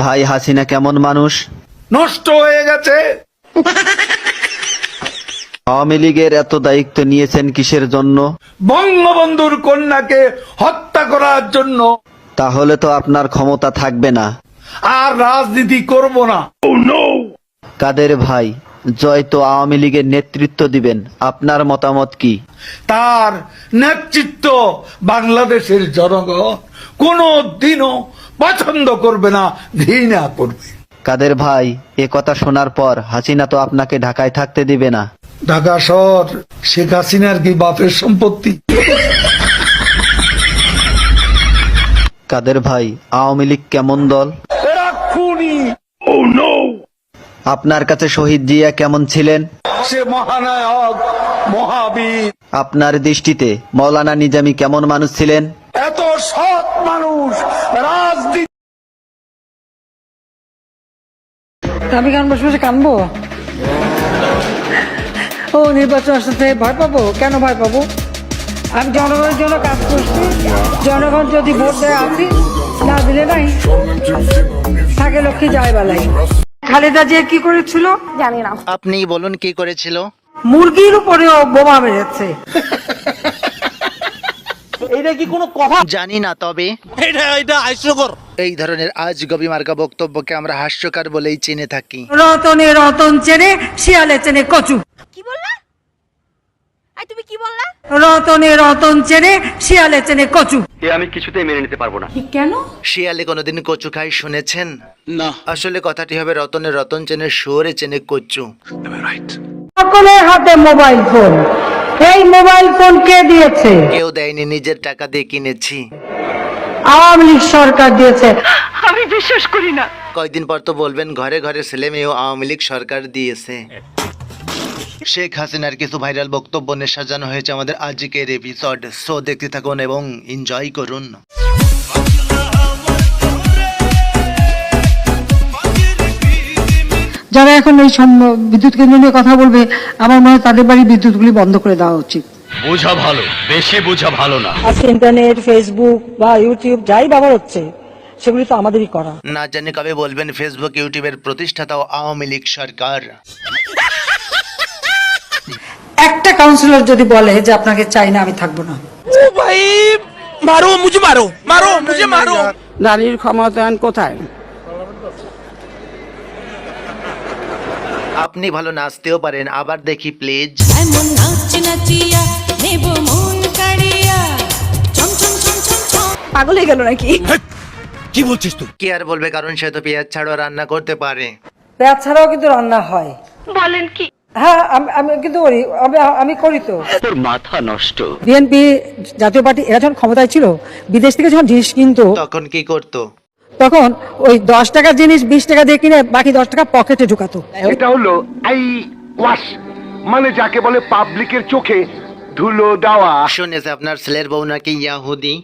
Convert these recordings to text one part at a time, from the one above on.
ভাই হাসিনা কেমন মানুষ? নষ্ট হয়ে গেছে। আওয়ামী লীগের এত দায়িত্ব নিয়েছেন কিসের জন্য? বঙ্গবন্ধুর কন্যাকে হত্যা করার জন্য। তাহলে তো আপনার ক্ষমতা থাকবে না। আর রাজনীতি করব না। কাদের ভাই, জয় তো আওয়ামী লীগের নেতৃত্ব দিবেন, আপনার মতামত কি? তার নেতৃত্ব বাংলাদেশের জনগণ কোনো দিনও পছন্দ করবে না, ঘৃণা করবে। কাদের ভাই, এ কথা শোনার পর হাসিনা তো আপনাকে ঢাকায় থাকতে দিবে না। ঢাকা শহর শেখ হাসিনার কি বাপের সম্পত্তি? কাদের ভাই, আওয়ামী লীগ কেমন দল? এরা খুনি। আপনার কাছে শহীদ জিয়া কেমন ছিলেন? সে মহানায়ক, মহাবীর। আপনার দৃষ্টিতে মৌলানা নিজামী কেমন মানুষ ছিলেন? এত সৎ মানুষ রাজনীতি। আমি কেন বসে বসে কানবো? ও নির্বাচন আসতে ভয় পাবো? কেন ভয় পাবো? আমি জনগণের জন্য কাজ করছি। জনগণ যদি ভোট দেয় আছি, না দিলে নাই। থাকে লক্ষ্মী যায় বেলায়। খালেদা জিয়া কি করেছিল জানি না। আপনি বলুন কি করেছিল? মুরগির উপরেও বোমা মেরেছে। এটা কি কোনো কথা? জানি না, তবে এটা হাস্যকর। এই ধরনের আজগবি মার্কা বক্তব্যকে আমরা হাস্যকর বলেই চিনে থাকি। রতনে রতন চেনে, শিয়ালে চেনে কচু। কি বললা? আই তুমি কি বললা? রতনে রতন চেনে, শিয়ালে চেনে কচু। আমি কিছুতেই মেনে নিতে পারবো না। কেন? শিয়ালে কোনোদিন কচু খাই শুনেছেন? না। আসলে কথাটি হবে রতনের রতন চেনে, শুয়োরে চেনে কচু। সকলের হাতে মোবাইল ফোন। এই মোবাইল ফোন কে দিয়েছে? কেউ দেয়নি, নিজের টাকা দিয়ে কিনেছি। আওয়ামী লীগ সরকার দিয়েছে। আমি বিশ্বাস করি না। কয়েকদিন পর তো বলবেন ঘরে ঘরে ছেলে মেয়েও আওয়ামী লীগ সরকার দিয়েছে। শেখ হাসিনার কিছু ভাইরাল বক্তব্য নিয়ে সাজানো হয়েছে আমাদের আজকের এপিসোড। সো দেখতে থাকুন এবং এনজয় করুন। যারা এখন এই বিদ্যুৎ কেন্দ্র নিয়ে কথা বলবে, আমার মনে হয় তাদের বাড়ি বিদ্যুৎগুলি বন্ধ করে দেওয়া উচিত। বোঝা ভালো, বেশি বোঝা ভালো না। আজকে ইন্টারনেট, ফেসবুক বা ইউটিউব যাই ব্যবহার হচ্ছে, সেগুলি তো আমাদেরই করা। না জানি কবে বলবেন ফেসবুক ইউটিউবের প্রতিষ্ঠাতাও আওয়ামী লীগ সরকার। একটা কাউন্সিলর যদি বলে যে আপনাকে চাই না, আমি থাকবো না। ও ভাই, মারো মুঝে, মারো মারো মুঝে, মারো। নারীর ক্ষমতায়ন কোথায়? আপনি ভালো নাচতেও পারেন, আবার দেখি প্লিজ। এমন নাচ নাচিয়া নেব মন কাড়িয়া চম চম চম চম চম। পাগল হয়ে গেল নাকি? কি বলছিস তুই? কি আর বলবে, কারণ সে তো পেঁয়াজ ছাড়াও রান্না করতে পারে। পেঁয়াজ ছাড়াও কিন্তু রান্না হয়। বলেন কি? হ্যাঁ, আমি কিন্তু করি। আমি করি তো। তোর মাথা নষ্ট। বিএনপি জাতীয় পার্টি এরা যখন ক্ষমতায় ছিল, বিদেশ থেকে যখন জিনিস কিনতো, তখন কি করতো? তখন ওই 10 টাকার জিনিস 20 টাকা দিয়ে কিনে বাকি 10 টাকা পকেটে ঢুকাতো। এটা হলো আই ওয়াশ, মানে যাকে বলে পাবলিকের চোখে ধুলো দেওয়া। শুনেছে আপনার ছেলের বউ নাকি ইয়াহুদি?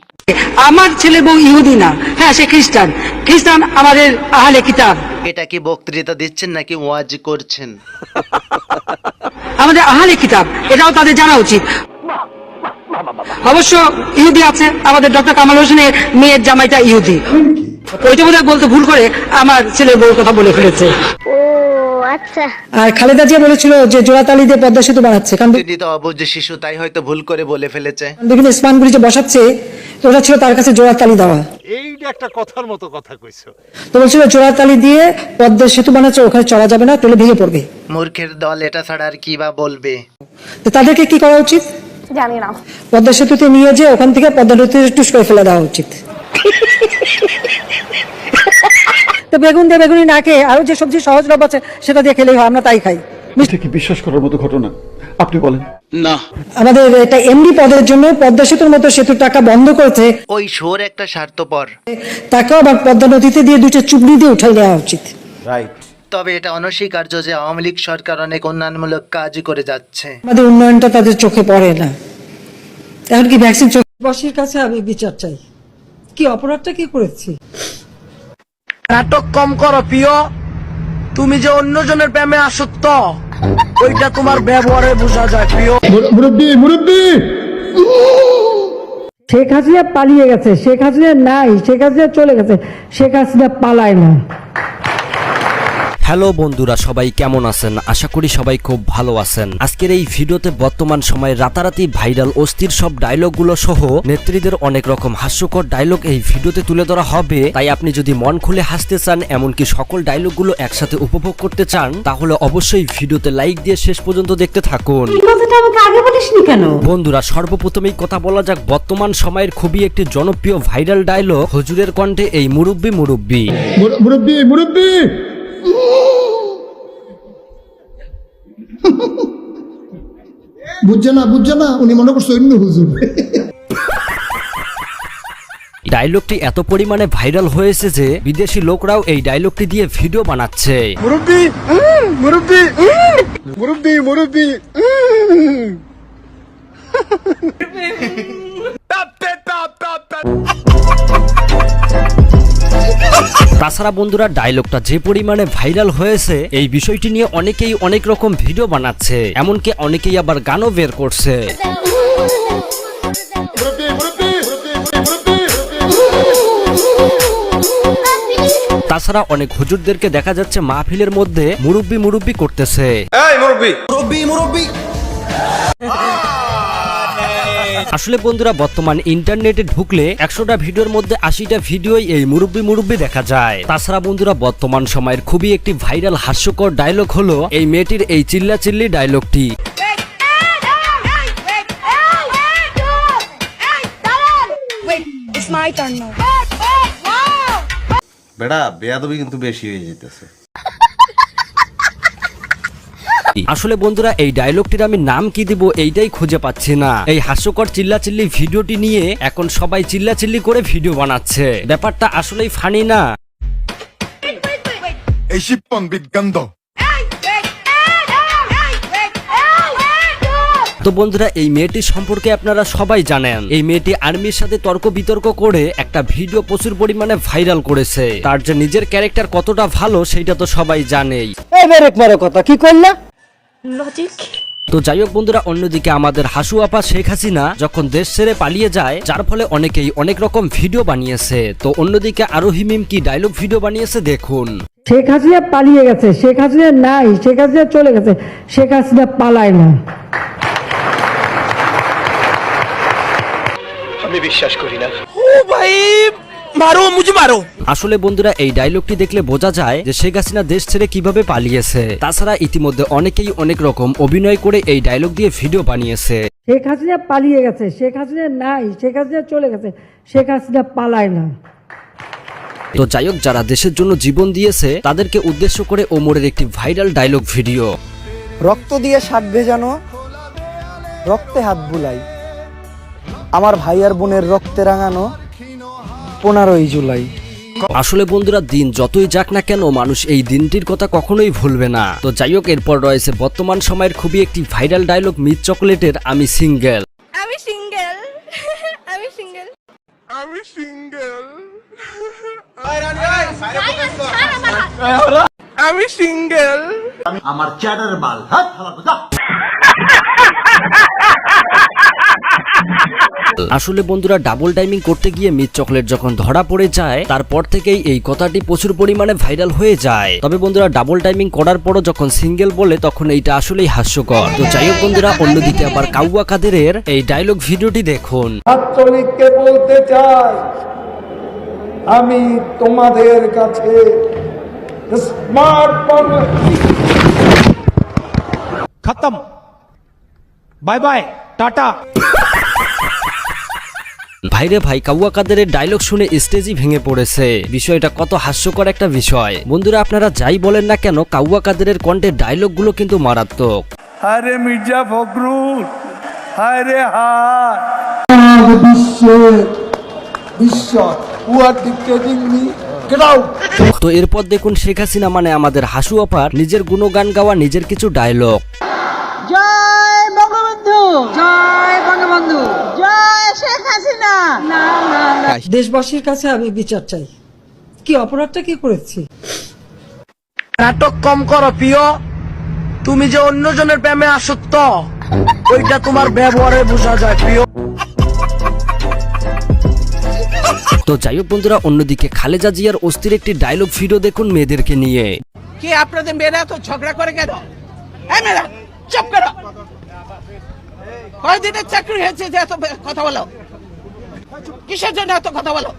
আমার ছেলে বউ ইহুদি না, হ্যাঁ সে খ্রিস্টান। খ্রিস্টান আমাদের আহলে কিতাব। এটা কি বক্তৃতা দিচ্ছেন নাকি ওয়াজ করছেন? আমাদের আহলে কিতাব, এটাও তাদের জানা উচিত। অবশ্য ইহুদি আছে, আমাদের ডক্টর কামাল হোসেনের মেয়ের জামাইটা ইহুদি। ওইটা বোধহয় বলতে ভুল করে আমার ছেলের বউর কথা বলে ফেলেছে। ও আচ্ছা। আর খালেদা জিয়া বলেছিল যে জোড়াতালি দিয়ে পদ্মা সেতু বানাচ্ছে, কারণ তিনি তো অবুঝ শিশু, তাই হয়তো ভুল করে বলে ফেলেছে। বিভিন্ন স্পানগুলি যে বসাচ্ছে, তো ওটা ছিল তার কাছে জোড়াতালি দেওয়া। এইটা একটা কথার মতো কথা কইছো। তো বলছিল জোড়াতালি দিয়ে পদ্মা সেতু বানাচ্ছে, ওখানে চলা যাবে না, তাহলে ভেঙে পড়বে। মূর্খের দল এটা ছাড়া আর কি বা বলবে? তো তাদেরকে কি করা উচিত? জানি না। পদ্মা সেতুতে নিয়ে যে ওখান থেকে পদ্মা নদীতে টুস করে ফেলে দেওয়া উচিত। তো বেগুন দিয়ে বেগুনি না খেয়ে আরো যে সবজি সহজলভ্য আছে সেটা দিয়ে খেলেই হয়, আমরা তাই খাই। এটা কি বিশ্বাস করার মতো ঘটনা? আপনি বলেন। না। আমাদের এটা এমডি পদের জন্য পদ্মা সেতুর মতো সেতুর টাকা বন্ধ করেছে, ওই শোর একটা স্বার্থপর। তাকেও আবার পদ্মা নদীতে দিয়ে 2টা চুবড়ি দিয়ে উঠাই নেওয়া উচিত। রাইট। তবে এটা অনস্বীকার্য যে আওয়ামী লীগ সরকার অনেক উন্নয়নমূলক কাজ করে যাচ্ছে। আমাদের উন্নয়নটা তাদের চোখে পড়ে না। এখন কি ভ্যাকসিন? বসির কাছে আমি বিচার চাই। কি অপরাধটা কি করেছি? নাটক কম করো প্রিয়। তুমি যে অন্যজনের প্রেমে আসক্ত, ওইটা তোমার ব্যবহারে বোঝা যায় প্রিয়। মুরব্বি শেখ হাসিনা পালিয়ে গেছে, শেখ হাসিনা নাই, শেখ হাসিনা চলে গেছে, শেখ হাসিনা পালায় না। হ্যালো বন্ধুরা, সবাই কেমন আছেন? আশা করি সবাই খুব ভালো আছেন। আজকের এই ভিডিওতে বর্তমান সময়ে রাতারাতি ভাইরাল অস্থির সব ডায়লগগুলো সহ নেত্রীদের অনেক রকম হাস্যকর ডায়লগ এই ভিডিওতে তুলে ধরা হবে। তাই আপনি যদি মন খুলে হাসতে চান, এমনকি সকল ডায়লগগুলো একসাথে উপভোগ করতে চান, তাহলে অবশ্যই ভিডিওতে লাইক দিয়ে শেষ পর্যন্ত দেখতে থাকুন। বন্ধুরা, সর্বপ্রথমেই কথা বলা যাক বর্তমান সময়ের খুবই একটি জনপ্রিয় ভাইরাল ডায়লগ হুজুরের কণ্ঠে এই মুরব্বি মুরব্বি। মুরব্বি মুরব্বি বুঝছে না উনি মনে করছে অন্য হুজুর। ডায়লগটি এত পরিমাণে ভাইরাল হয়েছে যে বিদেশি লোকরাও এই ডায়লগটি দিয়ে ভিডিও বানাচ্ছে। মুরব্বি মুরব্বি মুরব্বি মুরব্বি তাছাড়া বন্ধুরা, ডায়লগটা যে পরিমাণে ভাইরাল হয়েছে এই বিষয়টি নিয়ে অনেকেই অনেক রকম ভিডিও বানাচ্ছে, এমনকি অনেকেই আবার গানও বের করছে। তাছাড়া অনেক হুজুরদেরকে দেখা যাচ্ছে মাহফিলের মধ্যে মুরব্বি মুরব্বি করতেছে। আসলে বন্ধুরা, বর্তমান ইন্টারনেটে ঢুকলে 100টা ভিডিওর মধ্যে 80টা ভিডিওই এই মুরব্বি মুরব্বি দেখা যায়। তাছাড়া বন্ধুরা, বর্তমান সময়ের খুবই একটি ভাইরাল হাস্যকর ডায়লগ হলো এই মেয়েটির এই চিল্লা চিল্লি ডায়লগটি। বেড়া বেয়াদবি কিন্তু বেশি হয়ে যেতেছে। আসলে বন্ধুরা, এই ডায়লগটির আমি নাম কি দিব এইটাই খুঁজে পাচ্ছি না। এই হাস্যকর চিল্লাচিল্লি ভিডিওটি নিয়ে এখন সবাই চিল্লাচিল্লি করে ভিডিও বানাচ্ছে। ব্যাপারটা আসলেই ফানি না? এই শিপন বিজ্ঞান। তো বন্ধুরা, এই মেয়েটি সম্পর্কে আপনারা সবাই জানেন। এই মেয়েটি আর্মির সাথে তর্ক বিতর্ক করে একটা ভিডিও প্রচুর পরিমাণে ভাইরাল করেছে। তার যে নিজের ক্যারেক্টার কতটা ভালো সেটা তো সবাই জানেই। কথা কি করলা? তো যাই হোক বন্ধুরা, অন্যদিকে আমাদের হাসু আপা শেখ হাসিনা যখন দেশ ছেড়ে পালিয়ে যায়, যার ফলে অনেকেই অনেক রকম ভিডিও বানিয়েছে। তো অন্যদিকে আরো হিমিম কি ডায়লগ ভিডিও বানিয়েছে দেখুন। শেখ হাসিনা পালিয়ে গেছে, শেখ হাসিনা নাই, শেখ হাসিনা চলে গেছে, শেখ হাসিনা পালায় না। আমি বিশ্বাস করি না। আসলে বন্ধুরা, এই ডায়লগটি দেখলে বোঝা যায় যে শেখ হাসিনা দেশ ছেড়ে কিভাবে পালিয়েছে। তাছাড়া ইতিমধ্যে অনেকেই অনেক রকম অভিনয় করে এই ডায়লগ দিয়ে ভিডিও বানিয়েছে। শেখ হাসিনা পালিয়ে গেছে, শেখ হাসিনা নাই, শেখ হাসিনা চলে গেছে, শেখ হাসিনা পালায় না। তো যাই হোক, যারা দেশের জন্য জীবন দিয়েছে তাদেরকে উদ্দেশ্য করে ওমরের একটি ভাইরাল ডায়লগ ভিডিও। রক্ত দিয়ে শাক ভেজানো, রক্তে হাত বুলাই, আমার ভাই আর বোনের রক্তে রাঙানো 15ই জুলাই। আসলে বন্ধুরা, দিন যতই যাক না কেন, মানুষ এই দিনটির কথা কখনোই ভুলবে না। তো যাই হোক, এরপর রয়েছে বর্তমান সময়ের খুবই একটি ভাইরাল ডায়লগ মিস চকলেটের আমি সিঙ্গেল। আমি সিঙ্গেল আমি সিঙ্গেল আমি সিঙ্গেল আমি সিঙ্গেল। আমার চ্যাটার বাল হাত ফালা। আসলে বন্ধুরা, ডাবল টাইমিং করতে গিয়ে মিস চকলেট যখন ধরা পড়ে যায়, তারপর থেকেই এই কথাটি প্রচুর পরিমাণে ভাইরাল হয়ে যায়। তবে বন্ধুরা, ডাবল টাইমিং করার পরও যখন সিঙ্গেল বলে তখন এইটা আসলেই হাস্যকর। তো যাই হোক বন্ধুরা, অন্যদিকে আবার কাউয়া কাদেরের এই ডায়লগ ভিডিওটি দেখুন। ছাত্রলীগকে বলতে চাই, আমি তোমাদের কাছে স্মার্ট খতম, বাই বাই, টাটা। ভাইরে ভাই, কাউয়া কাদেরের ডায়লগ শুনে স্টেজই ভেঙে পড়েছে। বিষয়টা কত হাস্যকর একটা বিষয়। বন্ধুরা, আপনারা যাই বলেন না কেন, কাউয়া কাদেরের কণ্ঠের ডায়লগ গুলো কিন্তু মারাত্মক। আরে মির্জা ফখরুল, আরে হায় বিশ্ব উয়ার ডিক্টেটিং মি, গেট আউট। তো এরপর দেখুন শেখ হাসিনা মানে আমাদের হাসু আপার নিজের গুণগান গাওয়া নিজের কিছু ডায়লগ। জয় বঙ্গবন্ধু, জয় বঙ্গবন্ধু, জয় শেখ হাসিনা। দেশবাসীর কাছে আমি বিচার চাই, কি অপরাধটা কি করেছি? নাটক কম করো প্রিয়, তুমি যে অন্যজনের প্রেমে আসক্ত ওইটা তোমার ব্যবহারে বোঝা যায় প্রিয়। তো যাই হোক বন্ধুরা, অন্যদিকে খালেদা জিয়ার অস্থির একটি ডায়লগ ভিডিও দেখুন মেয়েদেরকে নিয়ে। কি আপনাদের মেয়েরা তো ঝগড়া করে কেন? এই মেয়েরা চুপ করো। কয়দিনের চাকরি হয়েছে যে এত কথা বলো? কিসের জন্য এত কথা বলো?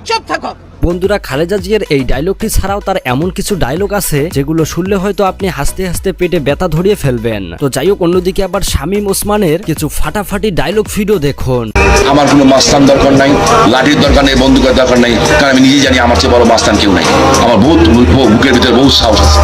চুপ থাকো। বন্ধুরা, খালেদা জিয়ার এই ডায়লগটি ছাড়াও তার এমন কিছু ডায়লগ আছে যেগুলো শুনলে হয়তো আপনি হাসতে হাসতে পেটে ব্যথা ধরিয়ে ফেলবেন। তো যাই হোক, অন্যদিকে আবার শামীম ওসমানের কিছু ফাটাফাটি ডায়লগ ভিডিও দেখুন। আমার কোনো মাস্তান দরকার নাই, লাঠির দরকার নেই, বন্দুকের দরকার নাই, কারণ আমি নিজেই জানি আমার চেয়ে বড় মাস্তান কেউ নাই। আমার বুকের ভিতরে বহু সাহস আছে।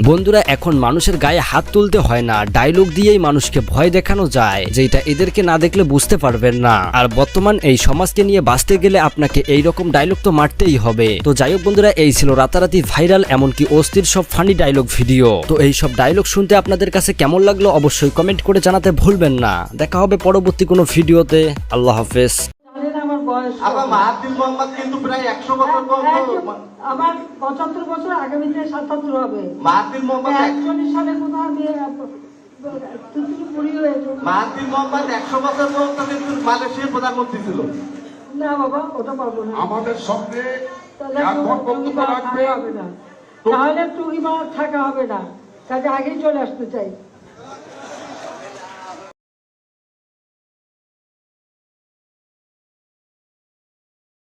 বন্ধুরা, এখন মানুষের গায়ে হাত তুলতে হয় না, ডায়লগ দিয়েই মানুষকে ভয় দেখানো যায়, যেটা এদেরকে না দেখলে বুঝতে পারবেন না। আর বর্তমান এই সমাজকে নিয়ে বাঁচতে গেলে আপনাকে এই রকম ডায়লগ তো মারতেই হবে। তো যাই হোক বন্ধুরা, এই ছিল রাতারাতি ভাইরাল এমনকি অস্থির সব ফানি ডায়লগ ভিডিও। তো এই সব ডায়লগ শুনতে আপনাদের কাছে কেমন লাগলো অবশ্যই কমেন্ট করে জানাতে ভুলবেন না। দেখা হবে পরবর্তী কোনো ভিডিওতে। আল্লাহ হাফেজ। আমার বয়স মাহাতির মোহাম্মদ কিন্তু প্রায় 100 বছর আমার 75 বছর, আগামীতে 77 হবে। মাহাতির মোহাম্মদ 41 সালে কোথাও পুরি হয়েছে। মাহাতির মোহাম্মদ 100 বছর পর্যন্ত কিন্তু মালয়েশিয়ার প্রধানমন্ত্রী ছিল। না বাবা, ওটা পারবো না। আমাদের সঙ্গে হবে না, তাহলে টুকি থাকা হবে না, কাজে আগেই চলে আসতে চাই।